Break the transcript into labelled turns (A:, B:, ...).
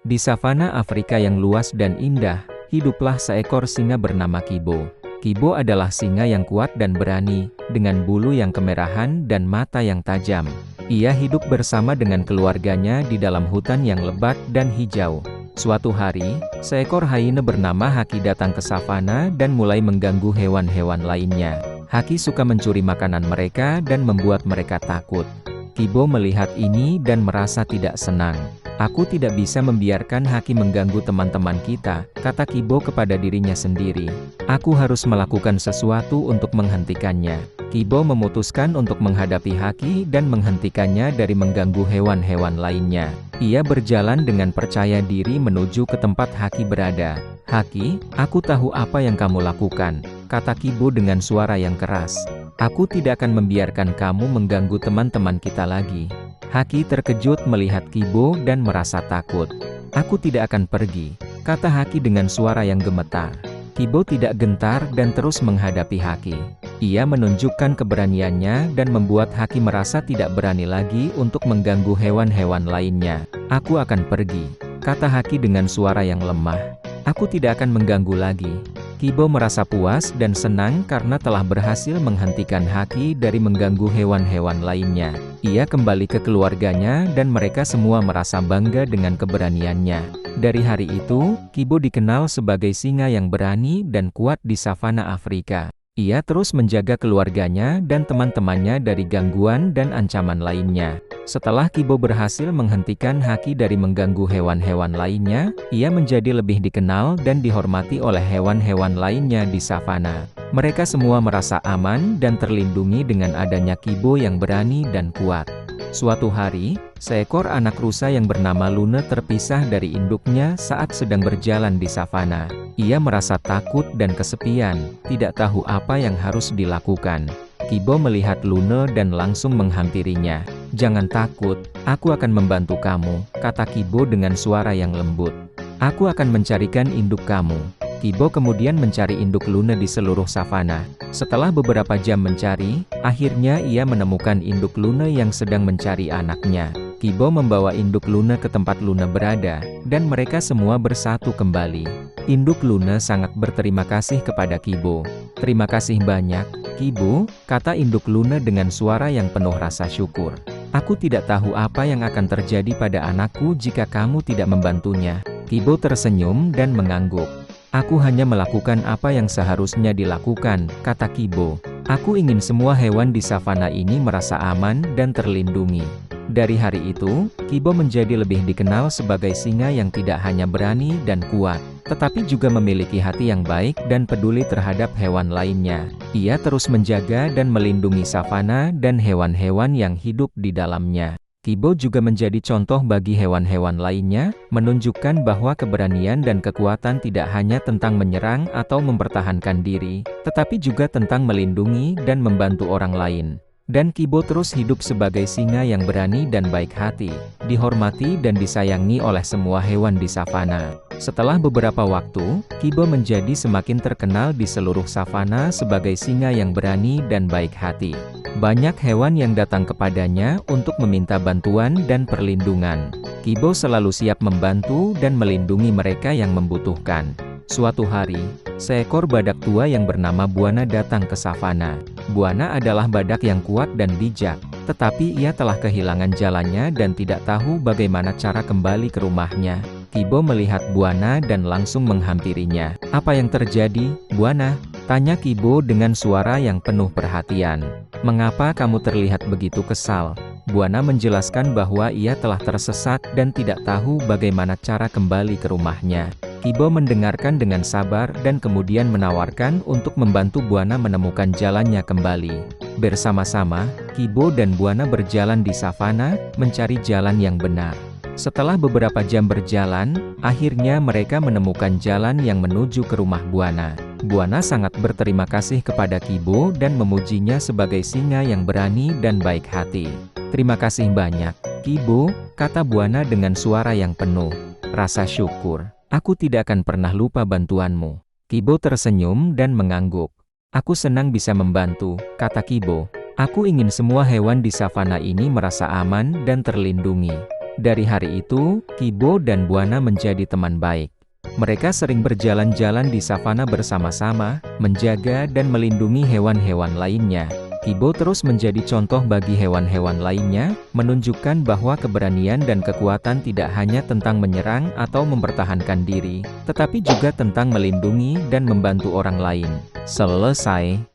A: Di savana Afrika yang luas dan indah, hiduplah seekor singa bernama Kibo. Kibo adalah singa yang kuat dan berani, dengan bulu yang kemerahan dan mata yang tajam. Ia hidup bersama dengan keluarganya di dalam hutan yang lebat dan hijau. Suatu hari, seekor hyena bernama Haki datang ke savana dan mulai mengganggu hewan-hewan lainnya. Haki suka mencuri makanan mereka dan membuat mereka takut. Kibo melihat ini dan merasa tidak senang. "Aku tidak bisa membiarkan Haki mengganggu teman-teman kita," kata Kibo kepada dirinya sendiri. "Aku harus melakukan sesuatu untuk menghentikannya." Kibo memutuskan untuk menghadapi Haki dan menghentikannya dari mengganggu hewan-hewan lainnya. Ia berjalan dengan percaya diri menuju ke tempat Haki berada. "Haki, aku tahu apa yang kamu lakukan," kata Kibo dengan suara yang keras. "Aku tidak akan membiarkan kamu mengganggu teman-teman kita lagi." Haki terkejut melihat Kibo dan merasa takut. "Aku tidak akan pergi," kata Haki dengan suara yang gemetar. Kibo tidak gentar dan terus menghadapi Haki. Ia menunjukkan keberaniannya dan membuat Haki merasa tidak berani lagi untuk mengganggu hewan-hewan lainnya. "Aku akan pergi," kata Haki dengan suara yang lemah. "Aku tidak akan mengganggu lagi." Kibo merasa puas dan senang karena telah berhasil menghentikan Haki dari mengganggu hewan-hewan lainnya. Ia kembali ke keluarganya dan mereka semua merasa bangga dengan keberaniannya. Dari hari itu, Kibo dikenal sebagai singa yang berani dan kuat di savana Afrika. Ia terus menjaga keluarganya dan teman-temannya dari gangguan dan ancaman lainnya. Setelah Kibo berhasil menghentikan Haki dari mengganggu hewan-hewan lainnya, ia menjadi lebih dikenal dan dihormati oleh hewan-hewan lainnya di savana. Mereka semua merasa aman dan terlindungi dengan adanya Kibo yang berani dan kuat. Suatu hari, seekor anak rusa yang bernama Luna terpisah dari induknya saat sedang berjalan di savana. Ia merasa takut dan kesepian, tidak tahu apa yang harus dilakukan. Kibo melihat Luna dan langsung menghampirinya. "Jangan takut, aku akan membantu kamu," kata Kibo dengan suara yang lembut. "Aku akan mencarikan induk kamu." Kibo kemudian mencari induk Luna di seluruh savana. Setelah beberapa jam mencari, akhirnya ia menemukan induk Luna yang sedang mencari anaknya. Kibo membawa induk Luna ke tempat Luna berada, dan mereka semua bersatu kembali. Induk Luna sangat berterima kasih kepada Kibo. "Terima kasih banyak, Kibo," kata induk Luna dengan suara yang penuh rasa syukur. "Aku tidak tahu apa yang akan terjadi pada anakku jika kamu tidak membantunya." Kibo tersenyum dan mengangguk. "Aku hanya melakukan apa yang seharusnya dilakukan," kata Kibo. "Aku ingin semua hewan di savana ini merasa aman dan terlindungi." Dari hari itu, Kibo menjadi lebih dikenal sebagai singa yang tidak hanya berani dan kuat, tetapi juga memiliki hati yang baik dan peduli terhadap hewan lainnya. Ia terus menjaga dan melindungi savana dan hewan-hewan yang hidup di dalamnya. Kibo juga menjadi contoh bagi hewan-hewan lainnya, menunjukkan bahwa keberanian dan kekuatan tidak hanya tentang menyerang atau mempertahankan diri, tetapi juga tentang melindungi dan membantu orang lain. Dan Kibo terus hidup sebagai singa yang berani dan baik hati, dihormati dan disayangi oleh semua hewan di savana. Setelah beberapa waktu, Kibo menjadi semakin terkenal di seluruh savana sebagai singa yang berani dan baik hati. Banyak hewan yang datang kepadanya untuk meminta bantuan dan perlindungan. Kibo selalu siap membantu dan melindungi mereka yang membutuhkan. Suatu hari, seekor badak tua yang bernama Buana datang ke savana. Buana adalah badak yang kuat dan bijak, tetapi ia telah kehilangan jalannya dan tidak tahu bagaimana cara kembali ke rumahnya. Kibo melihat Buana dan langsung menghampirinya. "Apa yang terjadi, Buana?" tanya Kibo dengan suara yang penuh perhatian. "Mengapa kamu terlihat begitu kesal?" Buana menjelaskan bahwa ia telah tersesat dan tidak tahu bagaimana cara kembali ke rumahnya. Kibo mendengarkan dengan sabar dan kemudian menawarkan untuk membantu Buana menemukan jalannya kembali. Bersama-sama, Kibo dan Buana berjalan di savana, mencari jalan yang benar. Setelah beberapa jam berjalan, akhirnya mereka menemukan jalan yang menuju ke rumah Buana. Buana sangat berterima kasih kepada Kibo dan memujinya sebagai singa yang berani dan baik hati. "Terima kasih banyak, Kibo," kata Buana dengan suara yang penuh rasa syukur. "Aku tidak akan pernah lupa bantuanmu." Kibo tersenyum dan mengangguk. "Aku senang bisa membantu," kata Kibo. "Aku ingin semua hewan di savana ini merasa aman dan terlindungi." Dari hari itu, Kibo dan Buana menjadi teman baik. Mereka sering berjalan-jalan di savana bersama-sama, menjaga dan melindungi hewan-hewan lainnya. Kibo terus menjadi contoh bagi hewan-hewan lainnya, menunjukkan bahwa keberanian dan kekuatan tidak hanya tentang menyerang atau mempertahankan diri, tetapi juga tentang melindungi dan membantu orang lain. Selesai.